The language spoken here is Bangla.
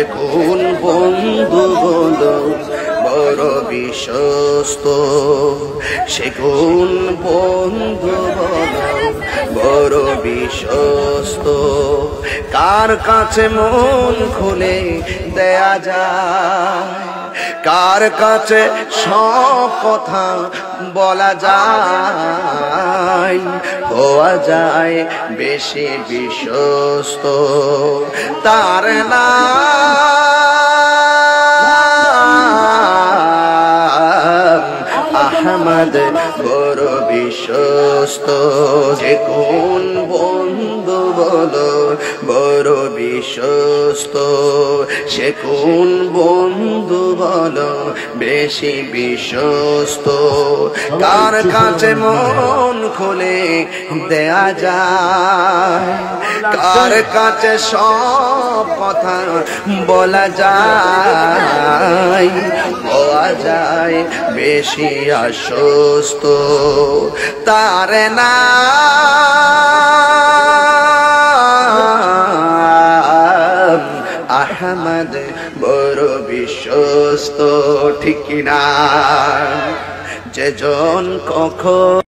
কোন বন্ধু বলো বড় বিশ্বস্ত, সে কোন বন্ধু বলো বড় বিশ্বস্ত। কার কাছে মন খুলে দেয়া যায়, কার কাছে সব কথা বলা যায়, হওয়া যায় বেশি বিশ্বস্ত। তার নাম আহমদ, বড় বিশ্বস্ত। যে কোন বন্ধু বলো বড় বিশ্বস্ত, সে কোন বন্ধু বলো বেশি বিশ্বস্ত। কার কাছে মন খুলে দেয়া যায়, কার কাছে সব কথা বলা যায়, হওয়া যায় বেশি আশ্বস্ত। তার নাম আহমদ, বড় বিশ্বস্ত। ঠিক কিনা? যে জন কখন